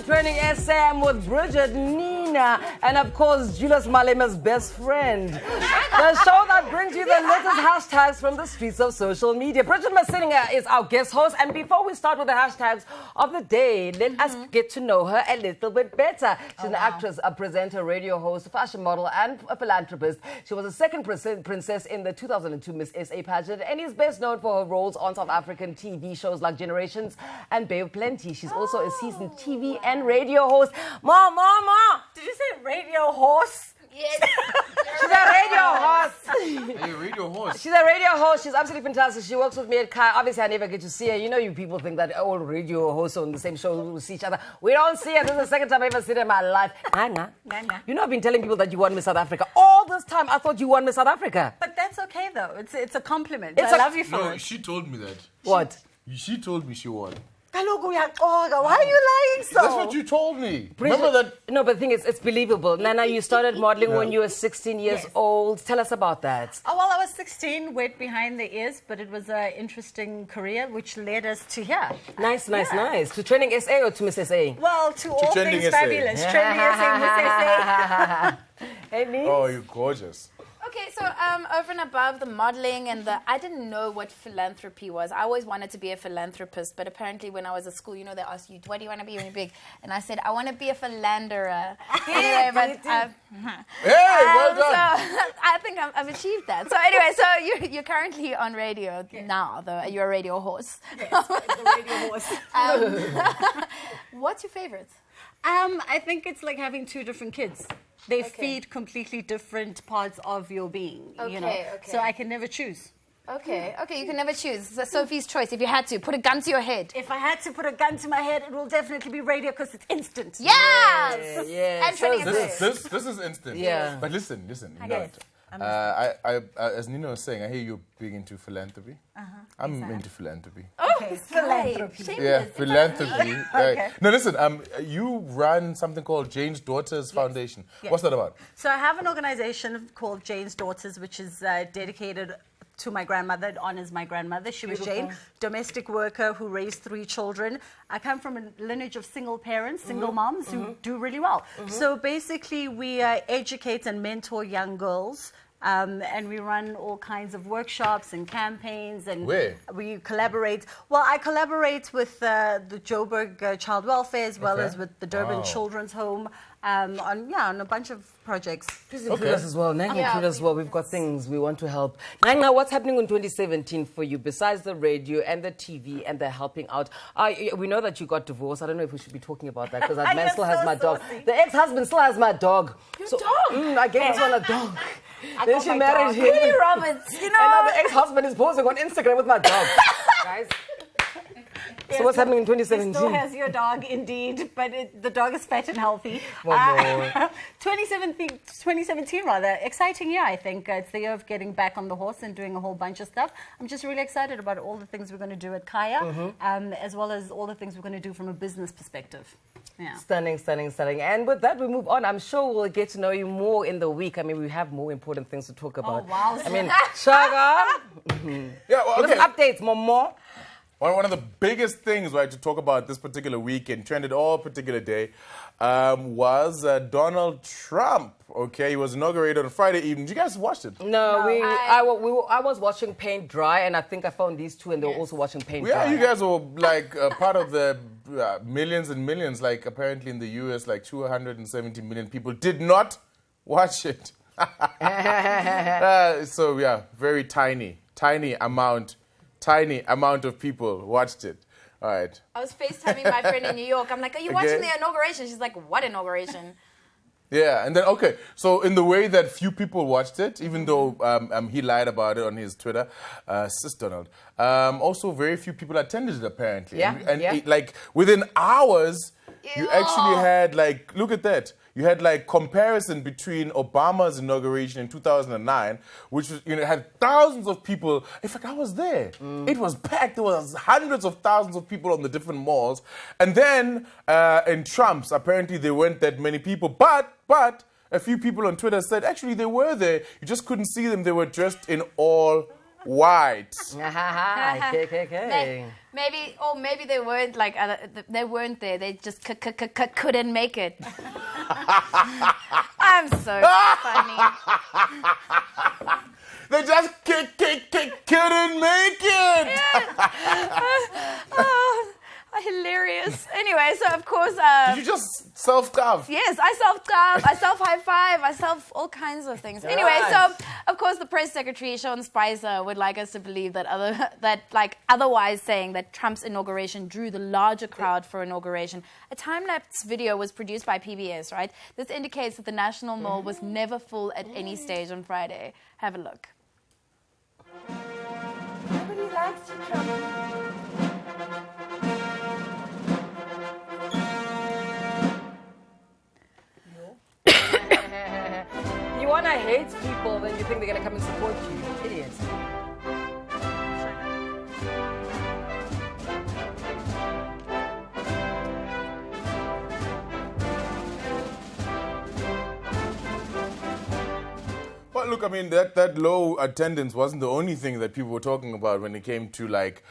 on Trending SA with Bridget, Nina, and of course, Julius Malema's best friend. The show that brings you the latest hashtags from the streets of social media. Bridget Masininga is our guest host, and before we start with the hashtags of the day, let us get to know her a little bit better. She's an actress, a presenter, radio host, fashion model, and a philanthropist. She was a second princess in the 2002 Miss SA pageant, and is best known for her roles on South African TV shows like Generations and Bay of Plenty. She's also a seasoned TV and radio host. Mama! Did you say radio horse? Yes. She's a radio host. Hey, radio host. She's a radio host. She's absolutely fantastic. She works with me at Kai. Obviously, I never get to see her. You know, you people think that all radio hosts on the same show will see each other. We don't see her. This is the second time I've ever seen her in my life. Nana. You know, I've been telling people that you won Miss South Africa. All this time, I thought you won Miss South Africa. But that's okay, though. It's a compliment. It's I a- love you for No, it. she told me that. What? She told me she won. Kaloku uyaxoka. Why are you lying so? That's what you told me. Remember that? No, but the thing is, it's believable. Nana, you started modeling when you were 16 years Yes. old. Tell us about that. Oh, well, I was 16, wet behind the ears, but it was an interesting career which led us to here. Nice. To Trending SA or to Miss SA? Well, to all Trending things SA. fabulous. Trending SA, Miss SA. Hey, Niece. Oh, you're gorgeous. Okay, so over and above the modeling and I didn't know what philanthropy was. I always wanted to be a philanthropist, but apparently when I was at school, you know, they asked you, what do you want to be when you're big? And I said, I want to be a philanderer. Anyway, but Hey, well so done. I think I've achieved that. So anyway, so you're currently on radio now, though. You're a radio horse. Yes, the radio horse. What's your favorite? I think it's like having two different kids. They feed completely different parts of your being, you know. Okay. So I can never choose. Okay, you can never choose. So Sophie's choice. If you had to put a gun to your head. If I had to put a gun to my head, it will definitely be radio because it's instant. Yes. Yeah. And Trending SA. This is instant. Yeah. But listen. You know Yes. what? I, as Nina was saying, I hear you're big into philanthropy. I'm into philanthropy. Okay, philanthropy. Yeah, philanthropy. Right. No, listen. You run something called Jane's Daughters Foundation. Yes. What's that about? So I have an organization called Jane's Daughters, which is dedicated to my grandmother. It honors my grandmother. She was Jane, domestic worker who raised 3 children. I come from a lineage of single parents, single moms who do really well. So basically we educate and mentor young girls. And we run all kinds of workshops and campaigns, and Where? we collaborate. Well, I collaborate with the Joburg Child Welfare as well as with the Durban Children's Home on a bunch of projects. Please include us as well. Nanga, include us as well. We've got things we want to help. Nanga, what's happening in 2017 for you besides the radio and the TV and the helping out? We know that you got divorced. I don't know if we should be talking about that because that man You're still has so my dog. saucy. The ex-husband still has my dog. Your dog? I gave this one a dog. Then got she my married dog. him. Hey, Roberts, you And now the know. ex-husband is posting on Instagram with my dog. Guys. So what's happening in He 2017? still has your dog, indeed, but the dog is fat and healthy. One more. 2017, rather, exciting year, I think. It's the year of getting back on the horse and doing a whole bunch of stuff. I'm just really excited about all the things we're going to do at Kaya, as well as all the things we're going to do from a business perspective. Yeah. Stunning. And with that, we move on. I'm sure we'll get to know you more in the week. I mean, we have more important things to talk about. wow. I mean, Shaga, Yeah, well, give us updates, Momo. One of the biggest things, right, to talk about this particular week and trended all particular day was Donald Trump. Okay, he was inaugurated on Friday evening. Did you guys watch it? No, I was watching Paint Dry, and I think I found these two, and they were also watching Paint Yeah, Dry. you guys were like part of the millions and millions. Like apparently in the US, like 270 million people did not watch it. So yeah, very tiny amount of people watched it. All right. I was FaceTiming my friend in New York. I'm like, are you watching the inauguration? She's like, what inauguration? Yeah, and then, okay, so in the way that few people watched it, even though he lied about it on his Twitter, Sis Donald, also very few people attended it apparently. Yeah, And yeah. it, like, within hours, you Ew. actually had, like, look at that. You had like comparison between Obama's inauguration in 2009, which was, had thousands of people. In fact, I was there. It was packed. There was hundreds of thousands of people on the different malls. And then in Trump's, apparently there weren't that many people. But a few people on Twitter said actually they were there. You just couldn't see them. They were dressed in all white. KKK. Maybe they weren't like they weren't there. They just couldn't make it. I'm so funny. They just couldn't make it. Oh, hilarious. Anyway, so of course. Did you just self-carve? Yes, I self-carve, I self-high-five, I self all kinds of things. Anyway, so of course the press secretary, Sean Spicer, would like us to believe that otherwise saying that Trump's inauguration drew the larger crowd for inauguration. A time-lapse video was produced by PBS, right? This indicates that the National Mall was never full at any stage on Friday. Have a look. Nobody likes Trump. You want to hate people, then you think they're going to come and support you. Idiots. But look, I mean, that low attendance wasn't the only thing that people were talking about when it came to like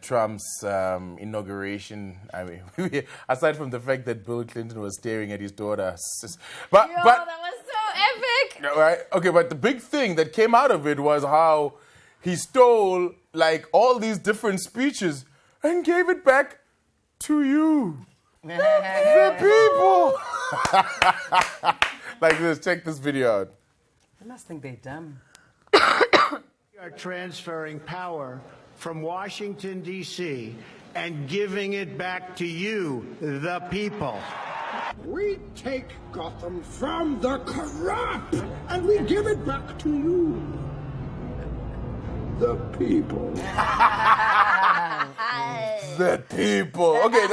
Trump's inauguration. I mean, aside from the fact that Bill Clinton was staring at his daughter, but That was so epic. right, okay, but the big thing that came out of it was how he stole like all these different speeches and gave it back to you, the people. Like this. Check this video out. They must think they're dumb. We are transferring power from Washington, D.C., and giving it back to you, the people. We take Gotham from the corrupt and we give it back to you, the people. The people. Okay,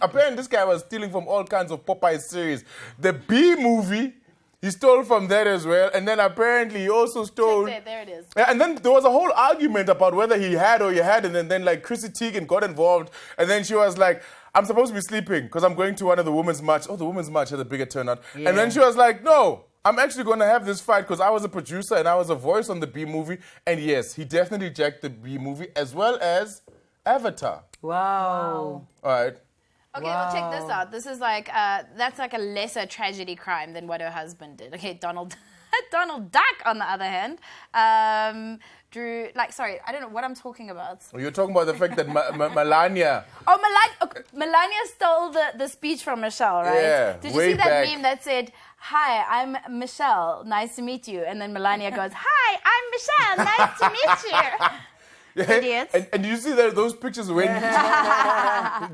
apparently this guy was stealing from all kinds of Popeye series. The B movie, he stole from that as well. And then apparently he also stole... There it is. Yeah, and then there was a whole argument about whether he had or he hadn't. And then like Chrissy Teigen got involved. And then she was like, I'm supposed to be sleeping because I'm going to one of the women's march. Oh, the women's march had a bigger turnout. Yeah. And then she was like, no, I'm actually going to have this fight because I was a producer and I was a voice on the B movie. And yes, he definitely jacked the B movie as well as Avatar. Wow. All right. Okay, well, check this out. This is like, that's like a lesser tragedy crime than what her husband did. Okay, Donald Duck, on the other hand, drew, like, sorry, I don't know what I'm talking about. You're talking about the fact that Melania... Oh, Melania stole the speech from Michelle, right? Yeah, Did you way see that back. meme that said, hi, I'm Michelle, nice to meet you? And then Melania goes, hi, I'm Michelle, nice to meet you. Idiots. And you see those pictures when,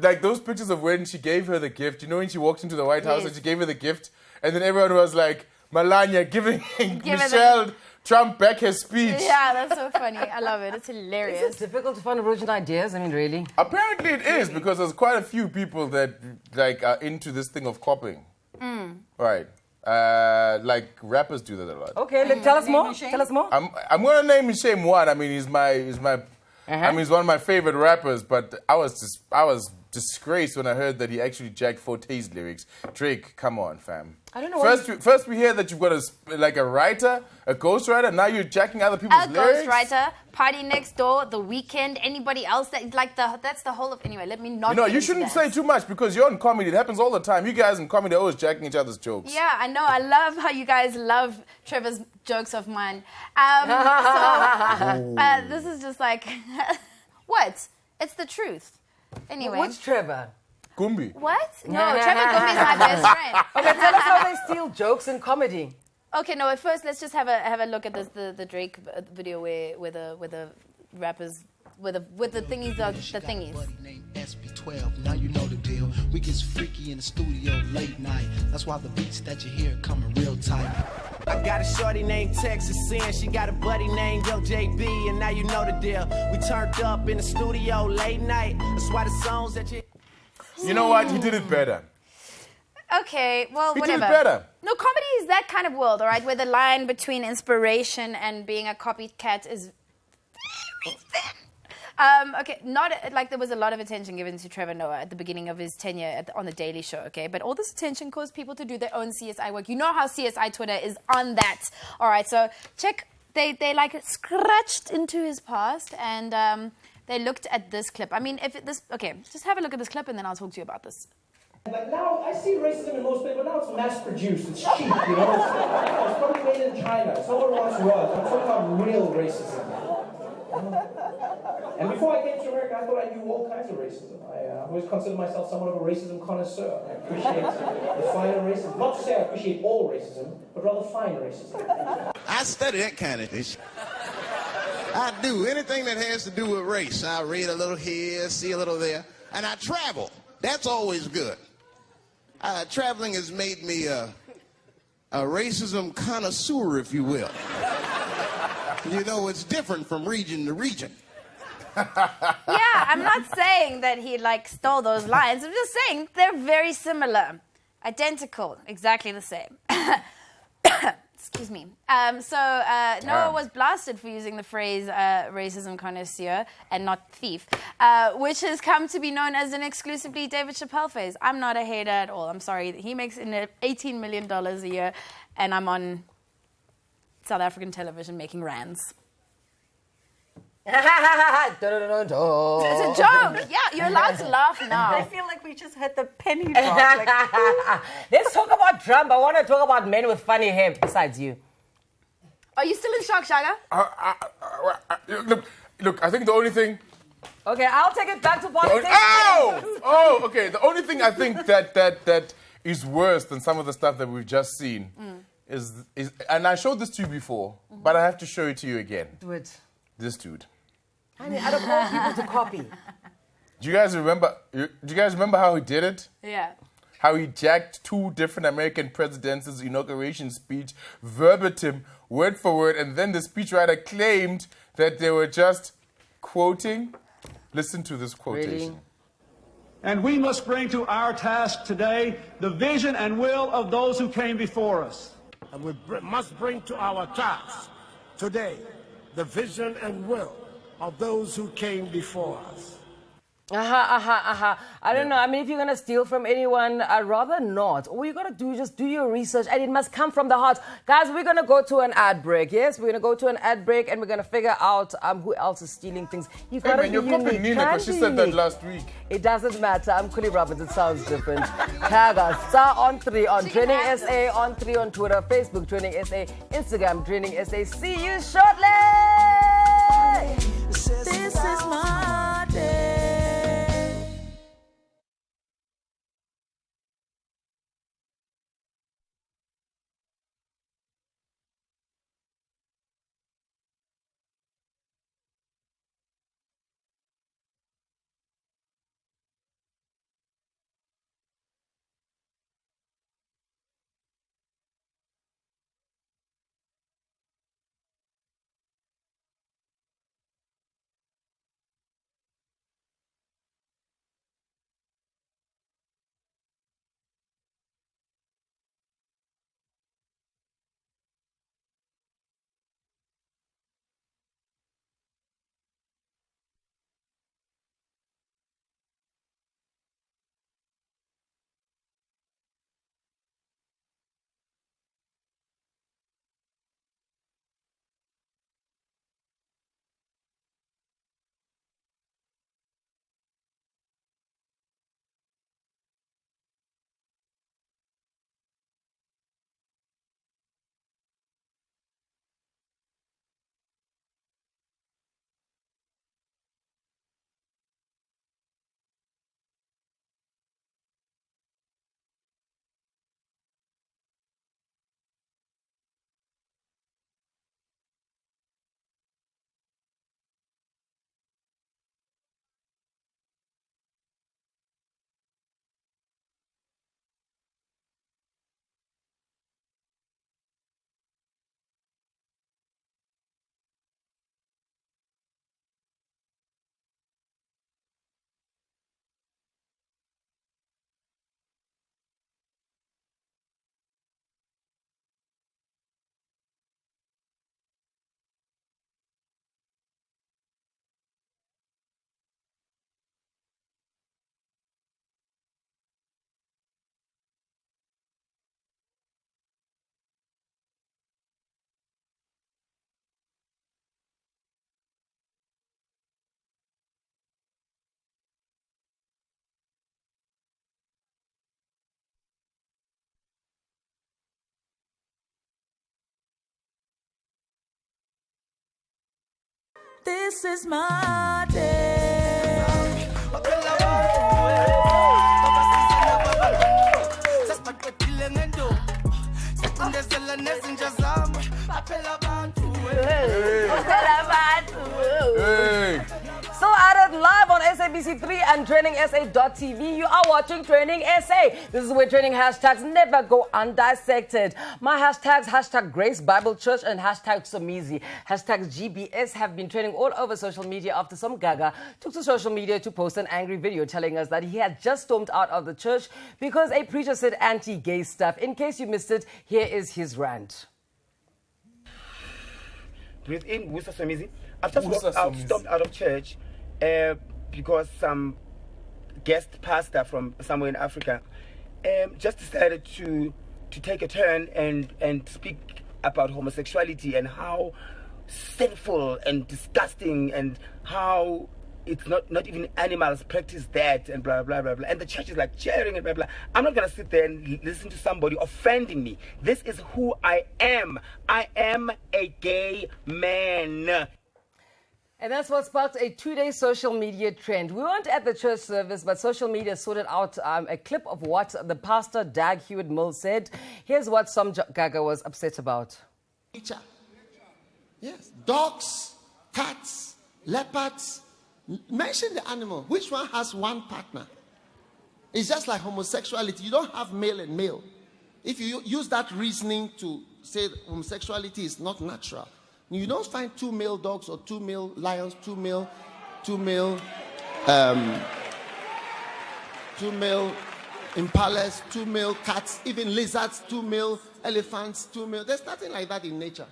like those pictures of when she gave her the gift. You know when she walked into the White House and she gave her the gift, and then everyone was like, Melania giving Michelle Trump back his speech. Yeah, that's so funny. I love it. It's hilarious. Is it difficult to find original ideas? I mean, really? Apparently it is because there's quite a few people that like are into this thing of copying. Right. Like rappers do that a lot. Okay, tell us more. Tell us more. I'm gonna name and shame one. I mean, he's one of my favorite rappers. But I was disgraced when I heard that he actually jacked Forte's lyrics. Drake, come on, fam. I don't know. First we hear that you've got a writer, a ghostwriter. Now you're jacking other people's lyrics. A ghostwriter, Party Next Door, The Weeknd, anybody else that like that's the whole of. Anyway, let me not. You shouldn't say too much because you're in comedy. It happens all the time. You guys in comedy are always jacking each other's jokes. Yeah, I know. I love how you guys love Trevor's jokes of mine. This is just like, what? It's the truth. Anyway. Which Trevor? Gumbi. What? No, Trevor Gumbi is my best friend. Okay, tell us how they steal jokes in comedy. Okay, no. At first, let's just have a look at the Drake video where the rappers with the thingies are the thingies. SB12, now you know the deal. We get freaky in the studio late night. That's why the beats that you hear coming real tight. I got a shorty named Texas Sin. She got a buddy named Yo JB, and now you know the deal. We turned up in the studio late night. That's why the songs that you. You know what? He did it better. Okay, well, He whatever. did it better. No, comedy is that kind of world, all right, where the line between inspiration and being a copycat is very thin. Okay, not like there was a lot of attention given to Trevor Noah at the beginning of his tenure on The Daily Show, okay? But all this attention caused people to do their own CSI work. You know how CSI Twitter is on that. All right, so check they like scratched into his past and they looked at this clip. I mean, okay, just have a look at this clip and then I'll talk to you about this. Like now, I see racism in most people, but now it's mass-produced, it's cheap, you know? It's probably made in China. It's not what it once was. I'm talking about real racism. And before I came to America, I thought I knew all kinds of racism. I always considered myself somewhat of a racism connoisseur. I appreciate the finer racism. Not to say I appreciate all racism, but rather fine racism. I study that kind of thing. I do. Anything that has to do with race. I read a little here, see a little there. And I travel. That's always good. Traveling has made me a racism connoisseur, if you will. You know, it's different from region to region. Yeah, I'm not saying that he like stole those lines. I'm just saying they're very similar, identical, exactly the same. Excuse me. Noah was blasted for using the phrase racism connoisseur and not thief, which has come to be known as an exclusively David Chappelle phase. I'm not a hater at all. I'm sorry. He makes $18 million a year, and I'm on South African television making rands. It's a joke. Yeah, you're allowed to laugh now. I feel like we just had the penny drop. Let's talk about Trump. I want to talk about men with funny hair besides you. Are you still in shock, Shaga? Look, I think the only thing... Okay, I'll take it back to politics. Okay. The only thing I think that is worse than some of the stuff that we've just seen is... And I showed this to you before, but I have to show it to you again. Do it. This dude. I mean, out of all people to copy. Do you guys remember how he did it? Yeah. How he jacked two different American presidents' inauguration speech verbatim, word for word, and then the speechwriter claimed that they were just quoting. Listen to this quotation. Really? And we must bring to our task today the vision and will of those who came before us. And we must bring to our task today the vision and will of those who came before us. I don't know. I mean, if you're going to steal from anyone, I'd rather not. All you got to do is just do your research, and it must come from the heart. Guys, we're going to go to an ad break, yes? We're going to go to an ad break, and we're going to figure out who else is stealing things. You've got to be you're unique. copying Nina because she said that last week. It doesn't matter. I'm Kuli Roberts. It sounds different. Tag us. Star on 3 on TrendingSA, on 3 on Twitter, Facebook, TrendingSA, Instagram, TrendingSA. See you shortly! This is my day. This is my day. Hey. Still at it live on SABC3 and TrendingSA.tv. You are watching Trending SA. This is where trending hashtags never go undissected. My hashtags, hashtag Grace Bible Church and hashtag Somizi, hashtags GBS have been trending all over social media after some gaga took to social media to post an angry video telling us that he had just stormed out of the church because a preacher said anti-gay stuff. In case you missed it, here is his rant. Breathe in, Wusa Somizi. I've just walked out, stopped out of church because some guest pastor from somewhere in Africa just decided to take a turn and speak about homosexuality and how sinful and disgusting and how it's not even animals practice that and blah, blah, blah, blah. And the church is like cheering and blah, blah. I'm not going to sit there and listen to somebody offending me. This is who I am. I am a gay man. And that's what sparked a 2-day social media trend. We weren't at the church service, but social media sorted out a clip of what the pastor, Dag Hewitt-Mills, said. Here's what some gaga was upset about. Nature. Yes. Dogs, cats, leopards. Mention the animal. Which one has one partner? It's just like homosexuality. You don't have male and male. If you use that reasoning to say that homosexuality is not natural, you don't find 2 male dogs or 2 male lions, 2 male impalas, 2 male cats, even lizards, 2 male elephants, 2 male. There's nothing like that in nature.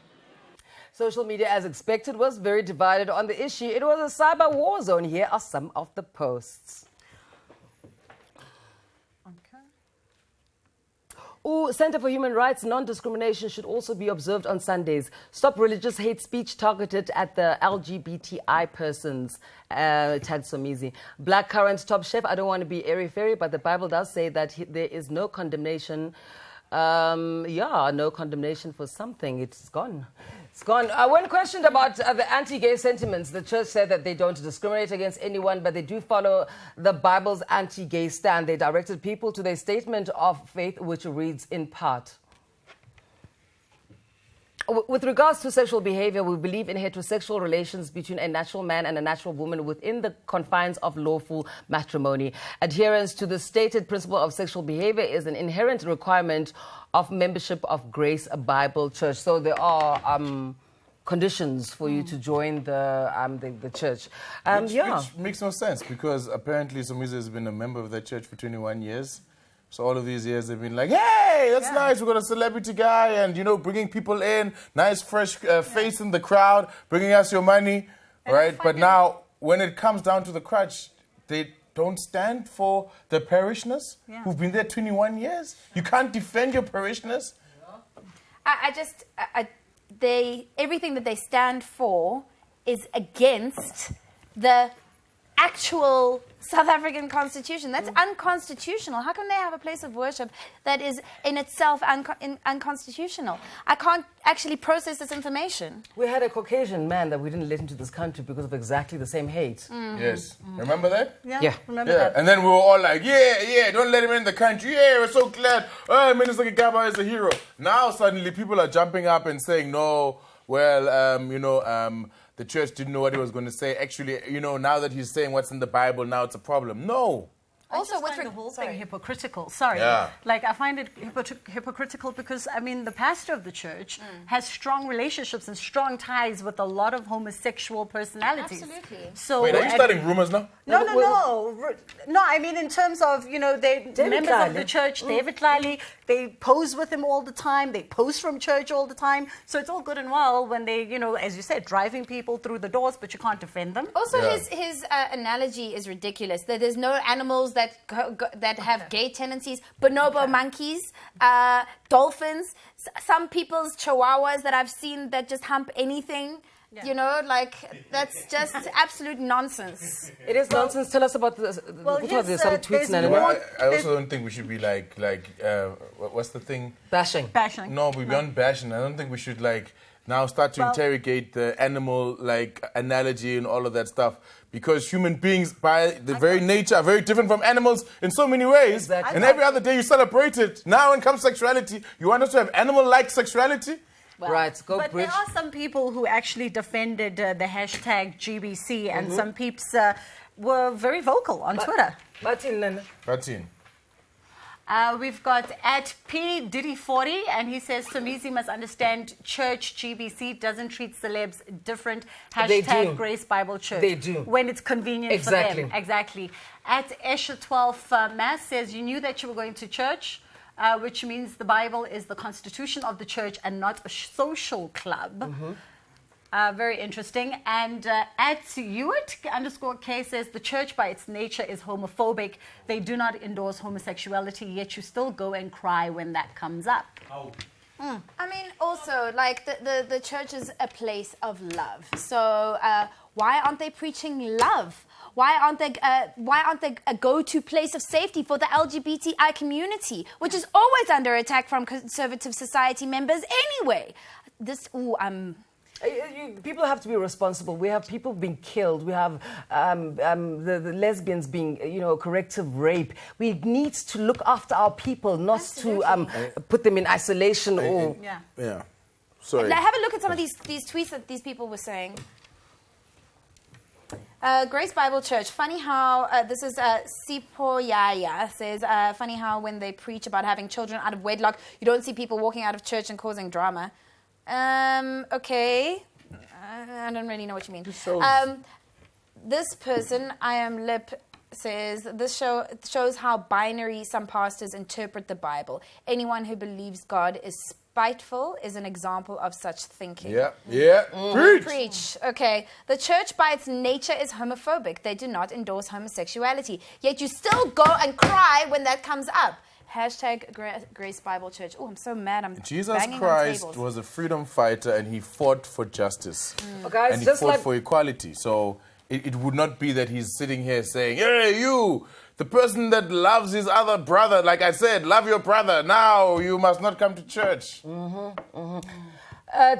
Social media, as expected, was very divided on the issue. It was a cyber war zone. Here are some of the posts. Center for Human Rights, non-discrimination should also be observed on Sundays. Stop religious hate speech targeted at the LGBTI persons. Tad Somizi. Blackcurrant top chef, I don't want to be airy-fairy, but the Bible does say that there is no condemnation. No condemnation for something. It's gone. It's gone. When questioned about the anti-gay sentiments, the church said that they don't discriminate against anyone, but they do follow the Bible's anti-gay stand. They directed people to their statement of faith, which reads in part. With regards to sexual behavior, we believe in heterosexual relations between a natural man and a natural woman within the confines of lawful matrimony. Adherence to the stated principle of sexual behavior is an inherent requirement of membership of Grace Bible Church. So there are conditions for you to join the church. Which makes no sense because apparently Somizi has been a member of that church for 21 years. So all of these years they've been like, hey, that's nice. We've got a celebrity guy and, bringing people in, nice fresh face in the crowd, bringing us your money, right? But now when it comes down to the crutch, they don't stand for the parishioners who've been there 21 years. You can't defend your parishioners. Everything that they stand for is against the actual South African Constitution. That's unconstitutional. How can they have a place of worship that is in itself unconstitutional? I can't actually process this information. We had a Caucasian man that we didn't let into this country because of exactly the same hate. Yes. Remember that? Yeah. Remember that. And then we were all like, don't let him in the country. Yeah, we're so glad. Oh, Minister Gaba is a hero. Now suddenly people are jumping up and saying, no, well, the church didn't know what he was going to say. Actually, now that he's saying what's in the Bible, now it's a problem. No. Also, I find the whole thing hypocritical. Sorry. Yeah. Like, I find it hypocritical because, the pastor of the church has strong relationships and strong ties with a lot of homosexual personalities. Absolutely. So, wait, are you starting rumors now? No. No, I mean, in terms of, they members of the church, David Lally, they pose with him all the time. They post from church all the time. So it's all good and well when they, as you said, driving people through the doors, but you can't defend them. Also, his analogy is ridiculous. That there's no animals that have gay tendencies, bonobo monkeys, dolphins, some people's chihuahuas that I've seen that just hump anything. That's just absolute nonsense. It is nonsense. Tell us about this. There's some tweets now. I also don't think we should be what's the thing? Bashing. Bashing. No, beyond bashing. I don't think we should now start to interrogate the animal like analogy and all of that stuff, because human beings by the very nature are very different from animals in so many ways. Exactly. And every other day you celebrate it. Now when it comes to sexuality, you want us to have animal-like sexuality? Well, right, go but Bridge. there are some people who actually defended the hashtag GBC, and some peeps were very vocal on Twitter. Martin. We've got at P Diddy 40, and he says Somizi must understand church GBC doesn't treat celebs different. They do. Hashtag Grace Bible Church. They do. When it's convenient for Exactly. them. Exactly. At Esha 12 Mass says you knew that you were going to church, which means the Bible is the constitution of the church and not a social club. Very interesting. And at Hewitt_K says the church by its nature is homophobic. They do not endorse homosexuality, yet you still go and cry when that comes up. I mean, also, like, the church is a place of love. So why aren't they preaching love? Why aren't they a go-to place of safety for the LGBTI community, which is always under attack from conservative society members anyway? People have to be responsible. We have people being killed. We have the lesbians being, corrective rape. We need to look after our people, not to put them in isolation or... Yeah. Sorry. Have a look at some of these tweets that these people were saying. Grace Bible Church. Funny how, this is Sipoyaya says, funny how when they preach about having children out of wedlock, you don't see people walking out of church and causing drama. Okay. I don't really know what you mean. This person, I am lip, says, this shows how binary some pastors interpret the Bible. Anyone who believes God is spiteful is an example of such thinking. Preach. Okay. The church by its nature is homophobic. They do not endorse homosexuality. Yet you still go and cry when that comes up. Hashtag Grace Bible Church. Oh, I'm so mad. Jesus Christ was a freedom fighter, and he fought for justice. Okay, and he fought for equality. So it would not be that he's sitting here saying, hey, you, the person that loves his other brother, like I said, love your brother. Now you must not come to church.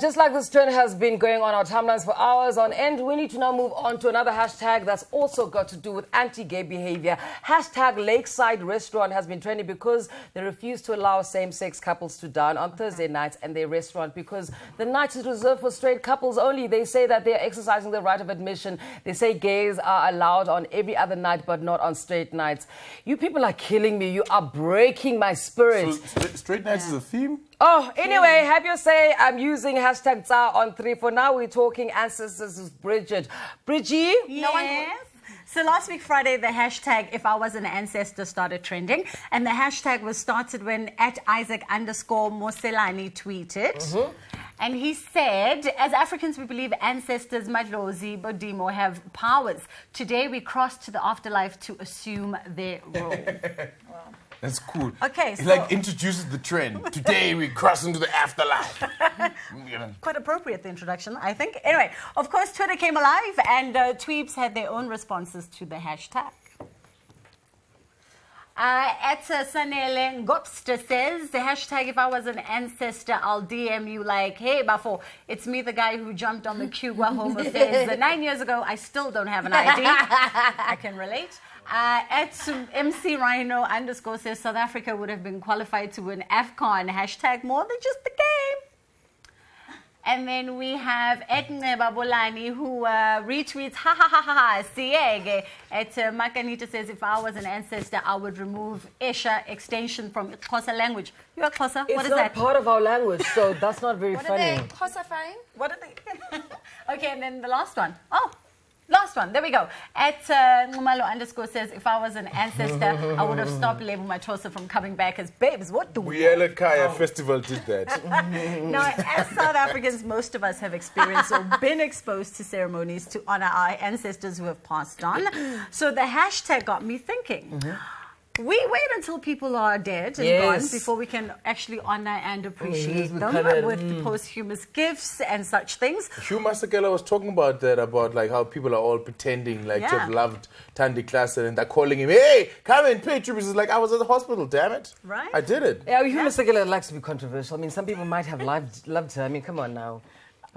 Just like this trend has been going on our timelines for hours on end, we need to now move on to another hashtag that's also got to do with anti-gay behavior. Hashtag Lakeside Restaurant has been trending because they refuse to allow same-sex couples to dine on Thursday nights in their restaurant because the night is reserved for straight couples only. They say that they're exercising the right of admission. They say gays are allowed on every other night but not on straight nights. You people are killing me. You are breaking my spirit. So straight nights is a theme? Oh, anyway, have your say. I'm using hashtag Tsa on 3. For now, we're talking ancestors with Bridget. Bridgie? Yes. So last week, Friday, the hashtag If I Was an Ancestor started trending. And the hashtag was started when @Isaac_Moselani tweeted. And he said, as Africans, we believe ancestors, Madlozi, Bodimo, have powers. Today, we cross to the afterlife to assume their role. Wow. That's cool. Okay, it like introduces the trend. Today we cross into the afterlife. Quite appropriate, the introduction, I think. Anyway, of course, Twitter came alive and tweeps had their own responses to the hashtag. Sanele Ngopster says, the hashtag If I Was an Ancestor, I'll DM you like, hey, Bafo, it's me, the guy who jumped on the Cuba Home Affairs 9 years ago. I still don't have an ID. I can relate. MC Rhino _ says South Africa would have been qualified to win AFCON. Hashtag more than just the game. And then we have Etneba Bolani who retweets Siege. Makanita says, if I was an ancestor, I would remove Esha extension from Xhosa language. You're a Xhosa? What is that? It's not part of our language, so that's not very funny. What are they Xhosifying? What are they? Okay, and then the last one. Oh. Last one, there we go. Ngumalo _ says, if I was an ancestor, I would have stopped Lebu Matosa from coming back as babes. What do we do? Kaya Festival did that. Now, as South Africans, most of us have experienced or been exposed to ceremonies to honor our ancestors who have passed on. So the hashtag got me thinking. We wait until people are dead and gone before we can actually honor and appreciate them with posthumous gifts and such things. Hugh Masekela was talking about that, about like how people are all pretending like to have loved Thandi Klaasen and they're calling him, hey, come and pay tributes. It's like, I was at the hospital, damn it. Right. I did it. Yeah, Hugh Masekela likes to be controversial. I mean, some people might have loved her. I mean, come on now.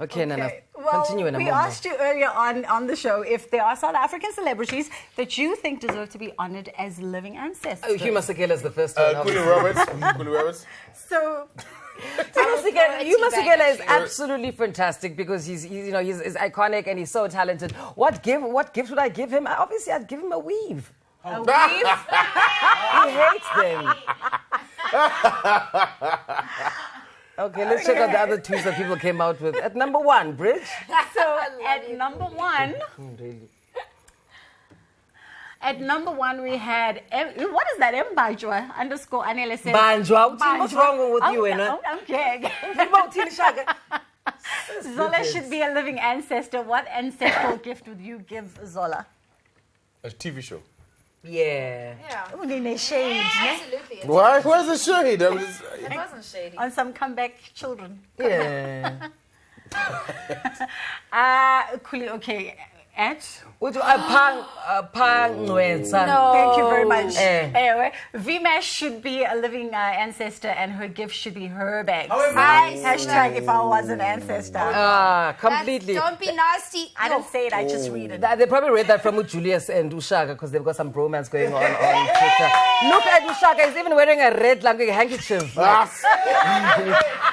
Okay, Nana, Well, continue in a we moment. asked you earlier on the show if there are South African celebrities that you think deserve to be honored as living ancestors. Oh, Hugh Masekela is the first one. Kuli Roberts. So, Hugh Masekela is absolutely fantastic because he's iconic and he's so talented. What gift would I give him? Obviously, I'd give him a weave. A weave? He hates them. Okay, let's check out the other tweets that people came out with. At number 1, Bridge. So at number 1, we had what is that? Mbajwa _ Anele says. Banjwa. What's wrong with you, Ena? Okay. Zola should be a living ancestor. What ancestral gift would you give Zola? A TV show. Yeah. In shade. Absolutely. Why? Where's the shade? It wasn't shady. On some comeback children. Yeah. Okay. At? No. Thank you very much. Anyway, Vimesh should be a living ancestor and her gift should be her bag. Hashtag if I was an ancestor. Completely. Don't be nasty. I don't say it, I just read it. They probably read that from Julius and Ushaka because they've got some bromance going on Twitter. Look at Ushaka, he's even wearing a red handkerchief.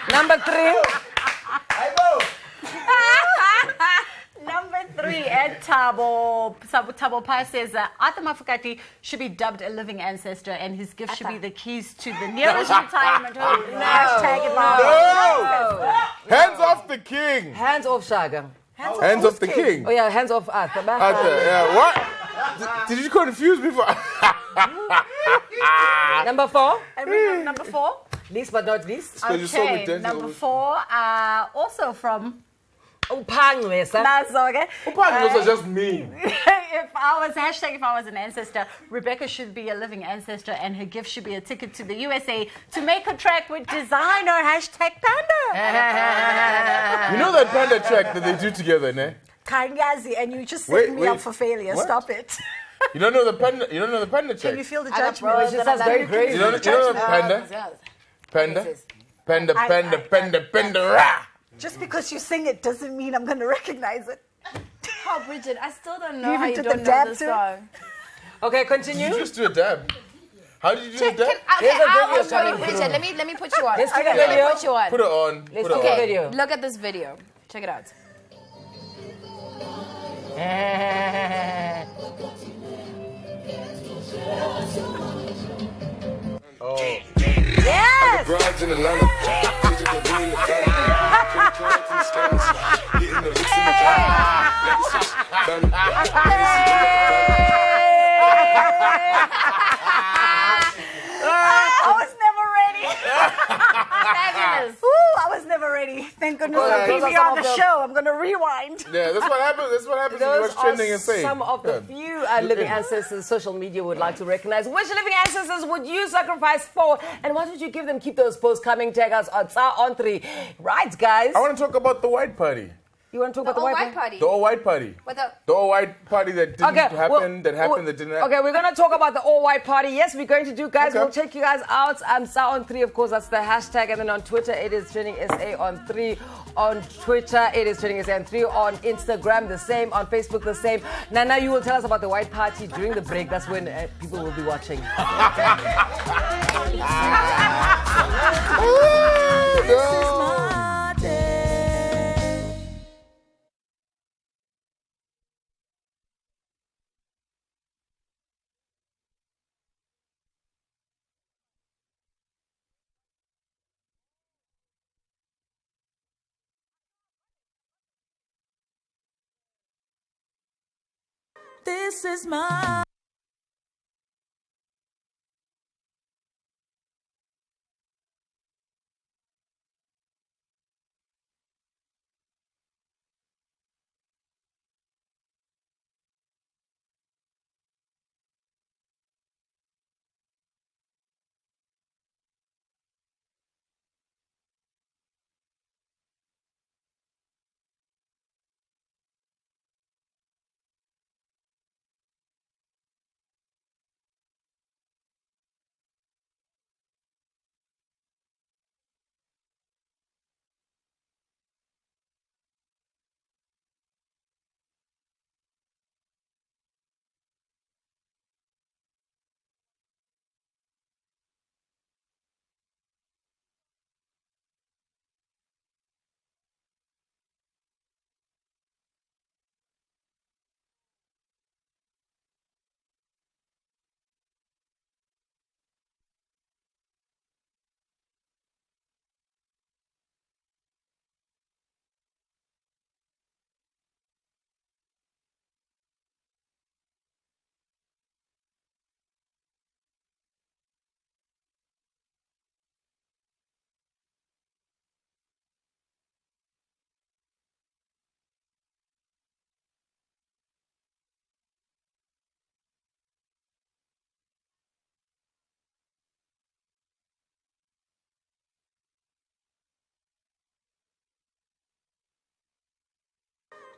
Number 3. Number 3, Ed Tabo Pa says Arthur Mafukati should be dubbed a living ancestor and his gift should be the keys to the nearest retirement home. Hashtag it No! Hands off the king! Hands off Shaka. Hands off the king. Oh yeah, hands off Arthur. Yeah, what? Did you confuse me for... Number 4. Number 4. Least but not least. Okay, number 4, also from Upangwesa. Upangwesa is just mean. If I was an ancestor, Rebecca should be a living ancestor and her gift should be a ticket to the USA to make a track with designer #Panda. You know that Panda track that they do together, ne? Kangazi, and you just set me up for failure. What? Stop it. You don't know the Panda track? Can you feel the judgment? It just sounds very crazy. You know the Panda, rah! Just because you sing it doesn't mean I'm going to recognize it. Oh, Bridget, I still don't know You how even you did the don't dab know this to it? song. Okay, continue. Did you just do a dab? How did you do a dab? Okay, Here's a video I'll show you, coming Bridget. through. Let me put you on. Let's do the Let video. me put you on. Put it on. Let's Put do it the on. video. Look at this video. Check it out. Oh. Yes! I was never ready. Fabulous. Ooh, I was never ready. Thank goodness Well, I'm those are TV some on of the the- show. I'm going to rewind. Yeah, that's what happens. That's what happens when you Those watch Trending and Say. some of the few living ancestors social media would like to recognize. Which living ancestors would you sacrifice for? And what would you give them? Keep those posts coming. Tag us on 3. Right, guys? I want to talk about the white party. You want to talk about the all-white party? The all-white party. What the? The all-white party that didn't happen, that happened, that didn't happen. Okay, we're going to talk about the all-white party. Yes, we're going to do, guys. Okay. We'll take you guys out. Sa on 3, of course, that's the hashtag. And then on Twitter, it is TrendingSA on 3. On Twitter, it is TrendingSA on 3. On Instagram, the same. On Facebook, the same. Nana, you will tell us about the white party during the break. That's when people will be watching. This is my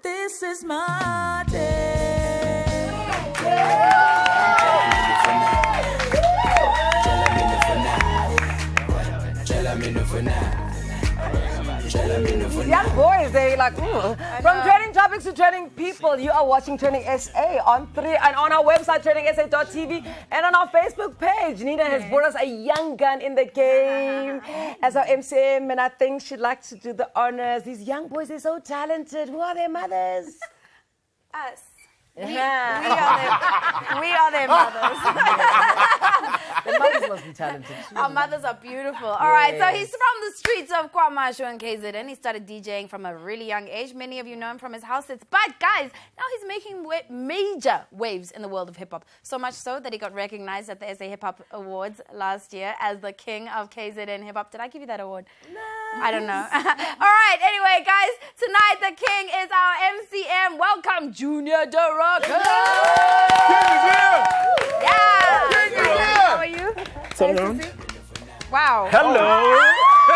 This is my day. Young boys, they like, ooh. From trending topics to trending people, you are watching Trending SA on our website, TrendingSA.tv, and on our Facebook page. Nina has brought us a young gun in the game as our MCM, and I think she'd like to do the honors. These young boys, they're so talented. Who are their mothers? Us. We are their mothers. Their mothers must be talented too. Our mothers are beautiful. All right, so he's from the streets of KwaMashu and KZN. He started DJing from a really young age. Many of you know him from his house sets. But guys, now he's making major waves in the world of hip-hop. So much so that he got recognized at the SA Hip Hop Awards last year as the king of KZN hip-hop. Did I give you that award? No. I don't know. All right, anyway, guys, tonight the king is our MCM. Welcome, Junior Doroka. Yeah. King is here. How are you? Turn around. Wow. Hello. Oh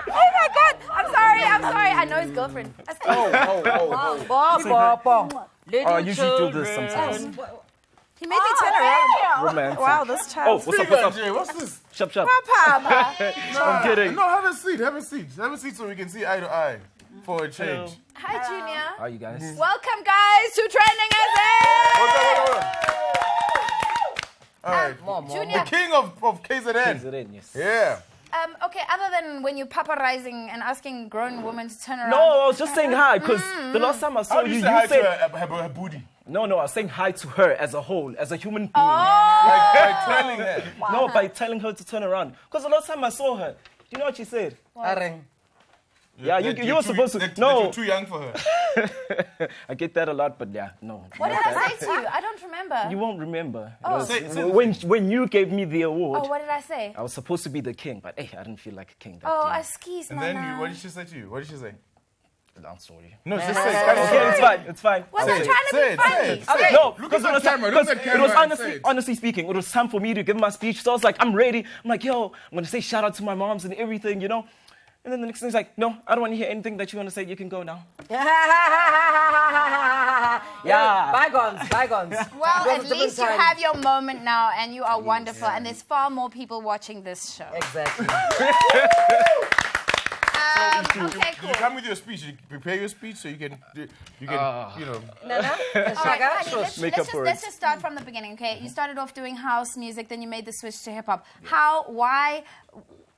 my God. I'm sorry. I know his girlfriend. That's cool. I usually do this sometimes. He made me turn around. Romantic. Wow, this child. Oh, what's up? What's this? Shut. Papa. I'm kidding. No, have a seat. Have a seat so we can see eye to eye for a change. Hi, Junior. How are you guys? Welcome, guys, to Trending SA. All right. Junior. The king of KZN. KZN, yes. Yeah. Okay, other than when you're paparazing and asking grown women to turn around. No, I was just saying hi because the last time I saw How do you say hi to her booty? No, I was saying hi to her as a whole, as a human being. By telling her. No, by telling her to turn around. Because the last time I saw her, do you know what she said? Yeah, you were supposed to. No. You're too young for her. I get that a lot, but yeah, no. What did I say to you? I don't remember. You won't remember. Oh. When you gave me the award, what did I say? I was supposed to be the king, but hey, I didn't feel like a king that I day. skis, And then what did she say to you? What did she say? I'm sorry. No, just say. Okay, it's fine. Wasn't trying to be funny. Okay, no, Look at the camera. It was honestly speaking, it was time for me to give my speech. So I was like, I'm ready. I'm like, yo, I'm gonna say shout out to my moms and everything, you know. And then the next thing is like, no, I don't want to hear anything that you want to say. You can go now. Yeah, bygones. Well, at least you have your moment now, and you are wonderful. And there's far more people watching this show. Exactly. Okay, cool. You come with your speech. You prepare your speech so you can you know. All right, honey, let's just start from the beginning, okay? You started off doing house music, then you made the switch to hip hop. How? Why?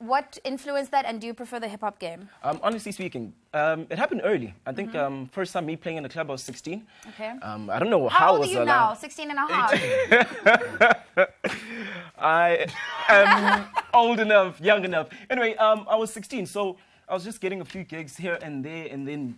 What influenced that, and do you prefer the hip-hop game? Honestly speaking, it happened early. I think first time me playing in the club, I was 16. Okay. I don't know how old was are you now? 16 and a half? I am old enough, young enough. Anyway, I was 16, so I was just getting a few gigs here and there, and then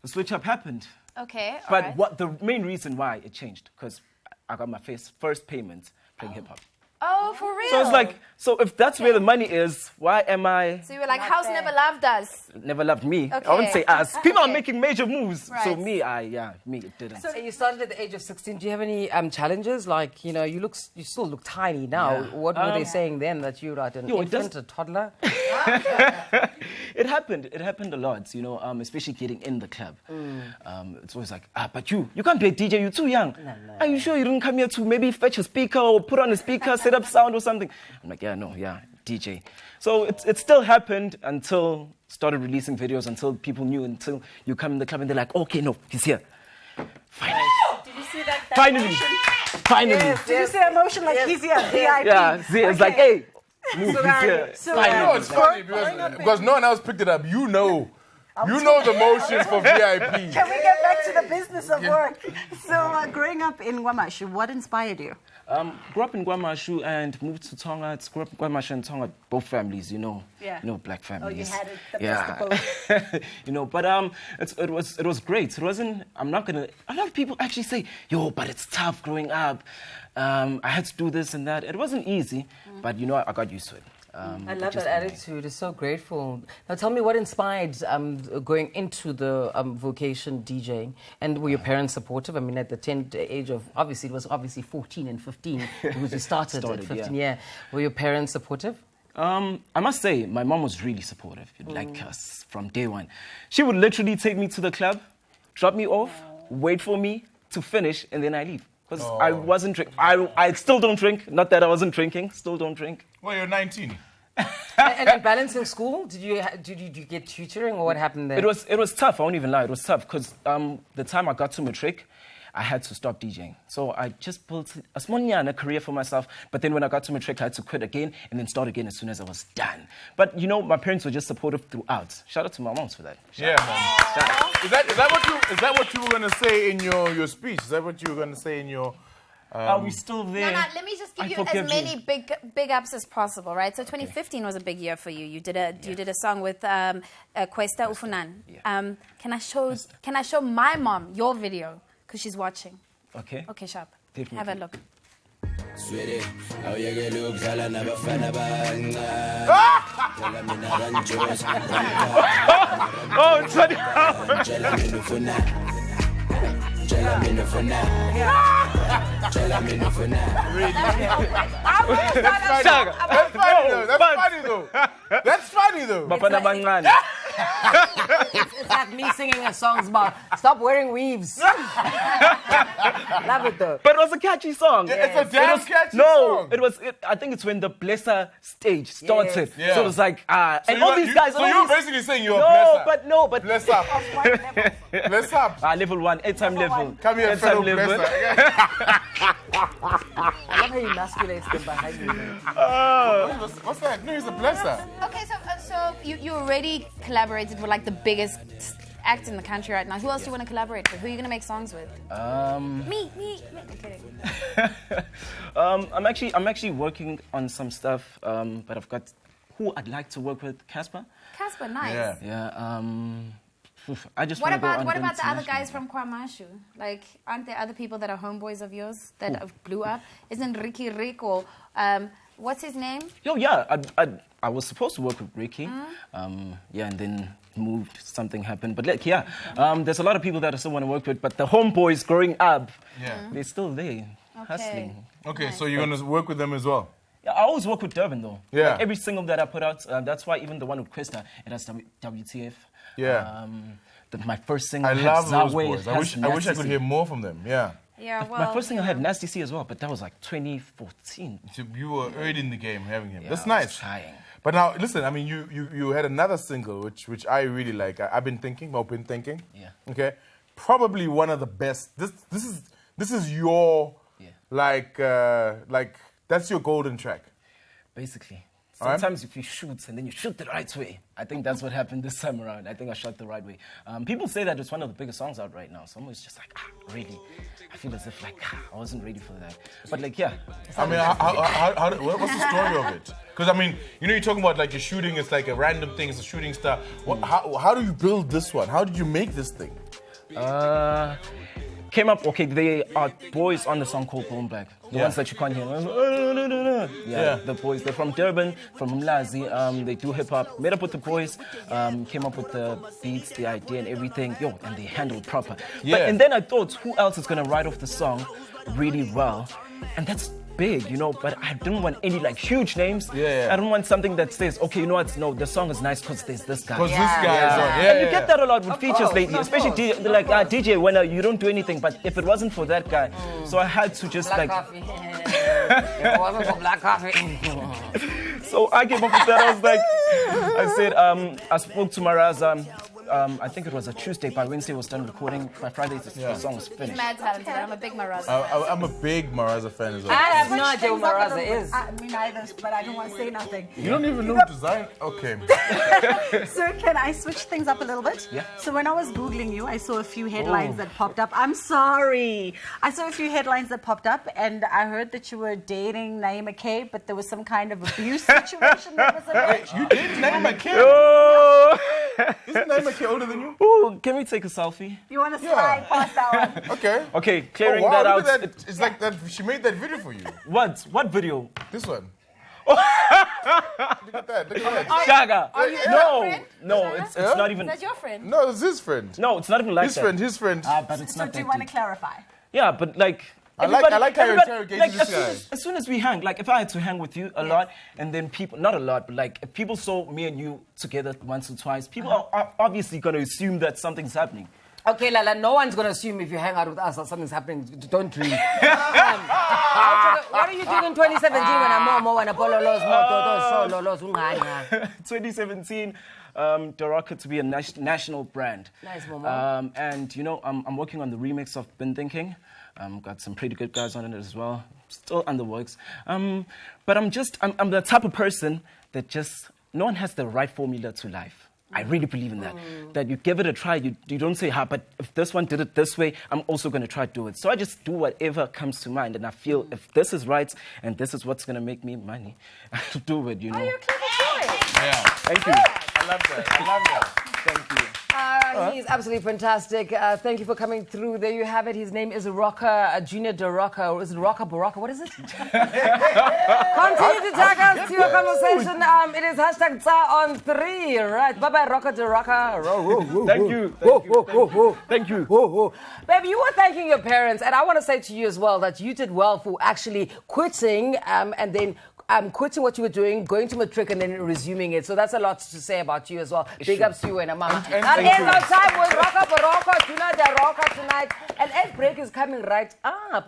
the switch-up happened. Okay, But what the main reason why it changed, because I got my first payment playing hip-hop. Oh, for real? So it's like, so if that's where the money is, why am I... So you were like, house never loved us. Never loved me. Okay. I wouldn't say us. People are making major moves. Right. So me, it didn't. So you started at the age of 16. Do you have any challenges? Like, you know, you still look tiny now. Yeah. What were they saying then, that you're like an infant, a toddler? It happened a lot, you know, especially getting in the club. It's always like, but you can't be a DJ, you're too young. No. Are you sure you didn't come here to maybe fetch a speaker or put on a speaker, set up sound or something? I'm like, DJ. So it still happened until started releasing videos, until people knew, until you come in the club and they're like, okay, no, he's here. Finally. Did you see that? Finally. Yes. Did you see that emotion like he's here, VIP? Yeah, see, it's like, hey, move, he's here. You know it's funny because no one else picked it up. You know the motions for VIP. Can we get back to the business of work? So, growing up in KwaMashu, what inspired you? Grew up in KwaMashu and moved to Tonga. Grew up in KwaMashu and Tonga, both families, you know. Yeah. You know, black families. Oh, you had it, the best of both. You know, but it was great. It wasn't. A lot of people actually say, yo, but it's tough growing up. I had to do this and that. It wasn't easy, but you know, I got used to it. I love that attitude. It's so grateful. Now tell me, what inspired going into the vocation DJing? And were your parents supportive? I mean, at the age of, it was 14 and 15 because you started at 15. Yeah. Were your parents supportive? I must say, my mom was really supportive. Like us from day one. She would literally take me to the club drop me off, wait for me to finish, and then I leave. Because I wasn't drinking. I still don't drink. Not that I wasn't drinking. Still don't drink. Well, you're 19. and balancing school, did you get tutoring or what happened there? It was tough. I won't even lie. It was tough because the time I got to matric, I had to stop DJing. So I just built a small career for myself. But then when I got to matric, I had to quit again and then start again as soon as I was done. But my parents were just supportive throughout. Shout out to my moms for that. Yeah, man. Is that what you were gonna say in your speech? Is that what you were gonna say in your? Are we still there? No, let me just give you as many big ups as possible, right? So 2015 was a big year for you. You did a song with Kwesta Ufunan. Yeah. Can I show my mom your video because she's watching? Okay. Okay, sharp. Definitely. Have a look. Sweetie, how you get look? Zala never find a bang. Oh, it's funny. That's funny though. It's like me singing a song about stop wearing weaves. Love it though. But it was a catchy song. Yeah, it's a damn catchy song. No, I think it's when the Blesser stage started. Yes. Yeah. So it was like, and all these guys. So you're basically saying you're a Blesser. But Bless up. Bless up. Level 1, 8-time level. Come here, fellow Blesser. I love how you emasculate them behind you. What's that? No, he's a Blesser. Okay, so you already collaborated with like the biggest act in the country right now. Who else do you want to collaborate with? Who are you going to make songs with? Me. I'm kidding. I'm actually working on some stuff, but I've got who I'd like to work with. Casper, nice. Yeah. I just what want to go on about the other international. guys from KwaMashu? Like, aren't there other people that are homeboys of yours that blew up? Isn't Ricky Rick or what's his name? I was supposed to work with Ricky, and then moved. Something happened, but there's a lot of people that I still want to work with. But the homeboys growing up, they're still there, hustling. Okay, nice. So you're gonna work with them as well. Yeah, I always work with Durban though. Yeah. Like every single that I put out, that's why even the one with Kwesta, it has WTF. Yeah. My first single. I love those boys. I wish I could hear more from them. Yeah. Yeah, well, my first single had Nasty C as well, but that was like 2014. So you were early in the game having him. Yeah, That's nice. Trying. But now, listen, I mean, you had another single, which I really like. I've been thinking. Yeah. Okay. Probably one of the best. This is your, like, that's your golden track. Basically. Sometimes if you shoot and then you shoot the right way, I think that's what happened this time around. I think I shot the right way. People say that it's one of the biggest songs out right now. So I'm always just like, really? I feel as if like, I wasn't ready for that. But like, yeah. I mean, what's the story of it? Because I mean, you're talking about like you're shooting, it's like a random thing, it's a shooting star. How do you build this one? How did you make this thing? Came up, they are boys on the song called Bone Black. The ones that you can't hear. The boys, they're from Durban, from Umlazi. They do hip hop. Met up with the boys, came up with the beats, the idea and everything. And they handled proper. And then I thought, who else is going to write off the song really well? And that's big, but I didn't want any like huge names. I don't want something that says, okay, you know what? No, the song is nice because there's this guy. Because this guy is on. And you get that a lot with features lately, especially DJ when you don't do anything. But if it wasn't for that guy, so I had to just Black coffee. It wasn't for black coffee. So I came up with that. I was like, I said, I spoke to Maraza. I think it was a Tuesday. By Wednesday, was done recording. By Friday, the song was finished. He's mad talented. I'm a big Maraza. I'm a big Maraza fan as well. I have no idea what Maraza is. Me neither, but I don't want to say nothing. You don't even know design? Okay. So can I switch things up a little bit? Yeah. So when I was Googling you, I saw a few headlines that popped up. I'm sorry. I saw a few headlines that popped up, and I heard that you were dating Naima K, but there was some kind of abuse situation that was alleged. You did Naima K? Isn't Naima K older than you? Ooh, can we take a selfie? You want to slide past that one? Okay. Okay, clearing wow, that out. Look at that. It's like that. She made that video for you. What? What video? This one. Look at that. Look at that. Shaga. Are you No, it's not even. Is that your friend? No, it's his friend. No, it's not even like his that. His friend. But it's So not do you that want to deep. clarify? Yeah, but like. I like how you're interrogating like, this guy. As soon as we hang, like if I had to hang with you a lot, and then people, not a lot, but like if people saw me and you together once or twice, people are obviously going to assume that something's happening. Okay, Lala, no one's going to assume if you hang out with us that something's happening. Don't dream. What are you doing in 2017 when I'm more when Apollo lost more? 2017, Doraka to be a national brand. Nice, Momo. And you know, I'm working on the remix of Been Thinking. Got some pretty good guys on it as well. Still under works. But I'm the type of person that just, no one has the right formula to life. I really believe in that. That you give it a try, you don't say, but if this one did it this way, I'm also going to try to do it. So I just do whatever comes to mind. And I feel if this is right and this is what's going to make me money, I'll do it, you know. Oh, you're a clever boy. Yeah. Thank you. I love that. Thank you. He's absolutely fantastic. Thank you for coming through. There you have it. His name is Rocker, Junior DeRocker. Or is it Rocker Baraka? What is it? Continue to tag us to your conversation. It is hashtag #TsaOn3. Right. Bye-bye, Rocker DeRocker. Thank you. Thank you. Baby, you were thanking your parents. And I want to say to you as well that you did well for actually quitting and then quitting what you were doing, going to matric, and then resuming it. So that's a lot to say about you as well. Big ups to you and Mama. That is our time with Rocker Baraka, Junior DeRocker tonight. And Ed Break is coming right up,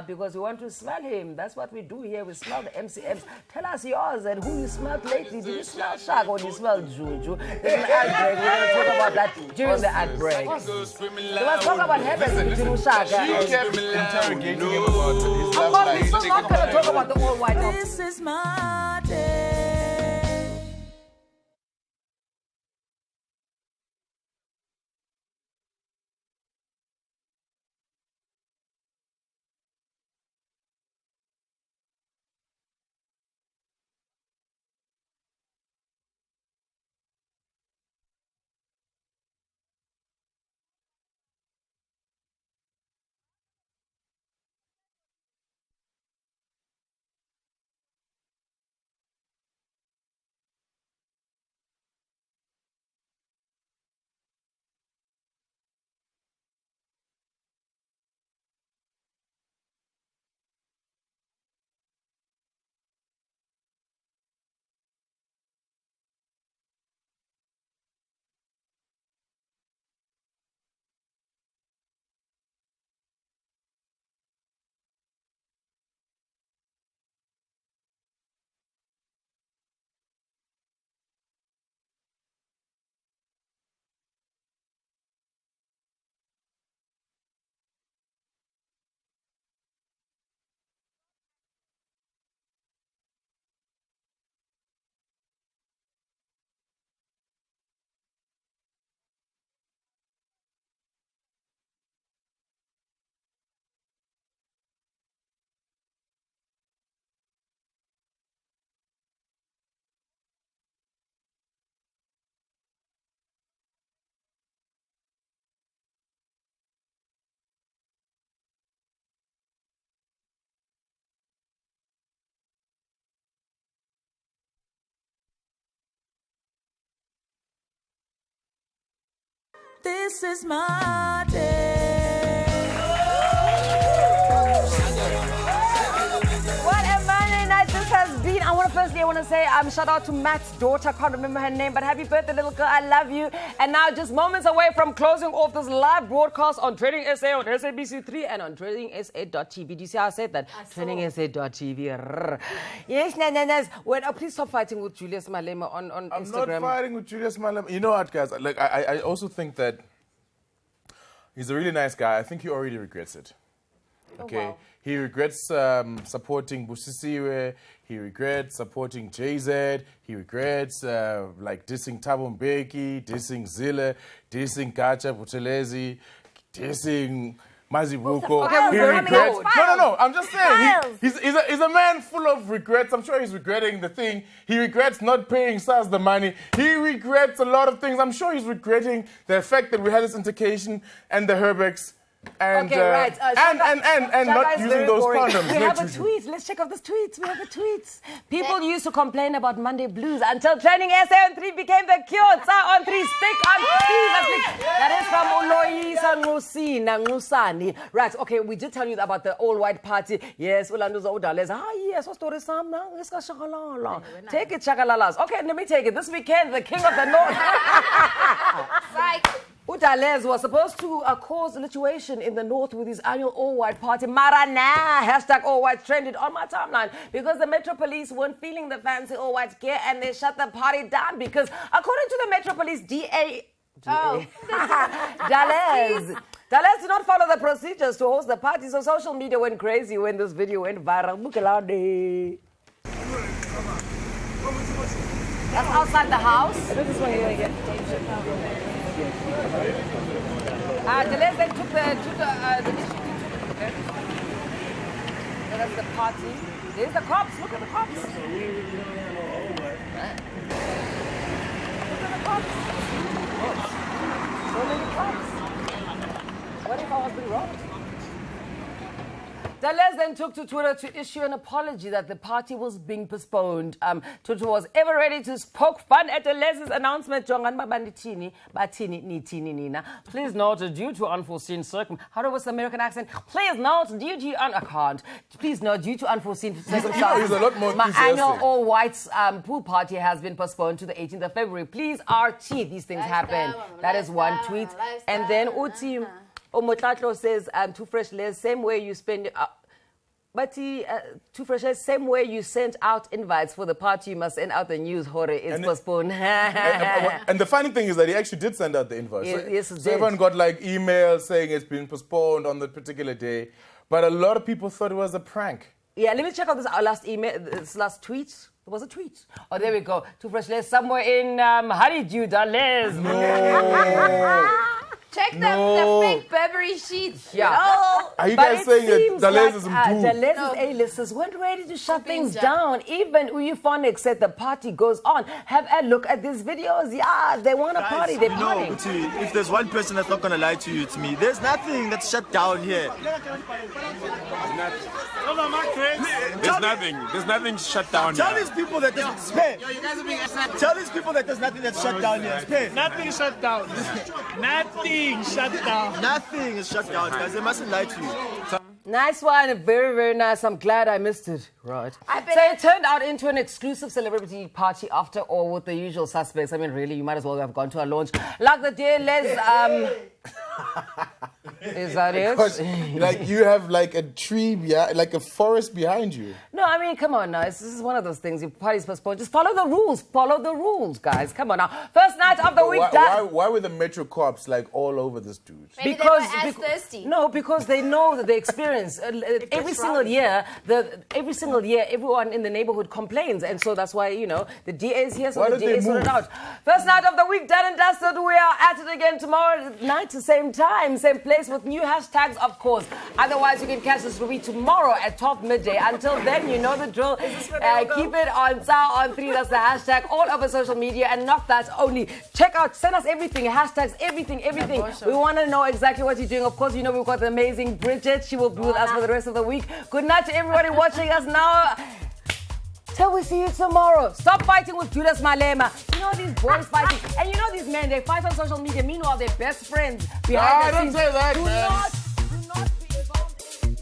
because we want to smell him. That's what we do here. We smell the MCMs. Tell us yours and who you smelled lately. Did you smell Shaka or did you smell Juju? There's an ad break. We're going to talk about that during the ad break. So let's talk about heaven between Shaka. She kept interrogating him about his love Of course, life. we're still not going to talk about the all white house. This is my day. This is my day. What a Monday night this has been. I want to say shout out to Matt's daughter. I can't remember her name, but happy birthday, little girl. I love you. And now just moments away from closing off this live broadcast on TrendingSA on SABC3 and on TrendingSA.tv. Do you see how I said that? TrendingSA.tv. Yes, yes. Wait, please stop fighting with Julius Malema on Instagram. I'm not fighting with Julius Malema. You know what, guys? Like, I also think that he's a really nice guy. I think he already regrets it. Okay, wow. He regrets supporting Busisiwe. He regrets supporting JZ. He regrets like dissing Thabo Mbeki, dissing Zille, dissing Gacha Buthelezi, dissing Mazibuko. Okay, he regrets. No. I'm just saying. He's a man full of regrets. I'm sure he's regretting the thing. He regrets not paying SARS the money. He regrets a lot of things. I'm sure he's regretting the fact that we had this intercation and the Herbex. And, okay, right. And not using those condoms. We have a tweet. Let's check out this tweet. We have a tweet. People used to complain about Monday blues until TrendingSA on 3 became the cure. Sa on 3, stick on 3. That is from Uloyisa Ngusani. Right, okay, we did tell you about the all-white party. Yes, Ulanduza Udales. Yes, what story Sam now? Take it, Chakalalas. Okay, let me take it. This weekend, the king of the north. Psych. Dalez was supposed to cause lituation in the north with his annual all-white party. Marana, hashtag all-white trended on my timeline because the Metro Police weren't feeling the fancy all-white gear and they shut the party down because, according to the Metro Police DA, Dalez did not follow the procedures to host the party, so social media went crazy when this video went viral. Bukalade. That's outside the house. This is when you're going to get Dalez then took the issue. Okay. So that's the party. There's the cops. Look at the cops. Look at the cops. So many cops. What if I was being robbed? Dalez then took to Twitter to issue an apology that the party was being postponed. Twitter was ever ready to poke fun at Dalez's announcement. Please note, due to unforeseen circumstances. How was the American accent? Please note, due to I can't. Please note, due to unforeseen circumstances. He's a lot more my enthusiastic. annual all whites pool party has been postponed to the 18th of February. Please, RT, these things happen. That is one tweet. And then Uti Omotlatlo says, Too Fresh Les, same way you spend. But Too Fresh Les, same way you sent out invites for the party, you must send out the news. Hore, it's postponed. And the funny thing is that he actually did send out the invite. Yes, so everyone got like emails saying it's been postponed on the particular day. But a lot of people thought it was a prank. Yeah, let me check out this last email, this last tweet. It was a tweet. Oh, there we go. Too Fresh Les, somewhere in Honeydew, Dalez. No. Check the fake Burberry sheets. Yeah. Are you guys saying that Dalez is improved? Dalez's A-listers weren't ready to shut things down. Even Uyuphonics said the party goes on. Have a look at these videos. Yeah, they want to party. They're partying. No, if there's one person that's not going to lie to you, it's me. There's nothing that's shut down here. There's nothing shut down Tell here. these people that there's spare. Tell these people that there's nothing that's shut down here. Spare. Nothing shut down. Nothing shut down. Nothing is shut down, guys. They mustn't lie to you. Nice one. Very, very nice. I'm glad I missed it. Right. So it turned out into an exclusive celebrity party after all with the usual suspects. I mean, really, you might as well have gone to a launch. Like the dear Les... Is that it? Because, like, you have like a tree, like a forest behind you. No, I mean, come on now. This is one of those things. Your party's postponed. Just follow the rules. Follow the rules, guys. Come on now. First night of the week. Why were the Metro cops like all over this dude? Maybe they were as thirsty. No, because they know that they experience every single year. Everyone in the neighborhood complains, and so that's why the DA is here, so the DA sorted out. First night of the week, done and dusted. We are at it again tomorrow night, the same time, same place, with new hashtags, of course. Otherwise, you can catch this movie tomorrow at 12 midday. Until then, you know the drill. Keep it on on 3. That's the hashtag all over social media, and not that only. Check out, send us everything, hashtags, everything. We want to know exactly what you're doing. Of course, we've got the amazing Bridget. She will be with us for the rest of the week. Good night to everybody watching us now. Till we see you tomorrow. Stop fighting with Julius Malema. You know these boys fighting. And you know these men, they fight on social media. Meanwhile, they're best friends behind the scenes. Don't say that, Do man. not be involved in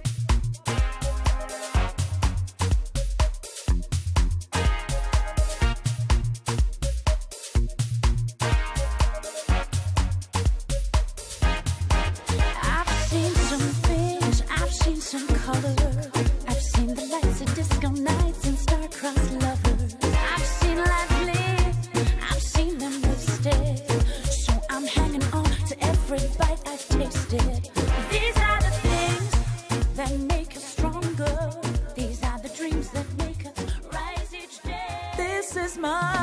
I've seen some things, I've seen some color. I've seen the lights of disco nights and star-crossed lovers. I've seen life live, I've seen them wasted. So I'm hanging on to every bite I've tasted. These are the things that make us stronger. These are the dreams that make us rise each day. This is my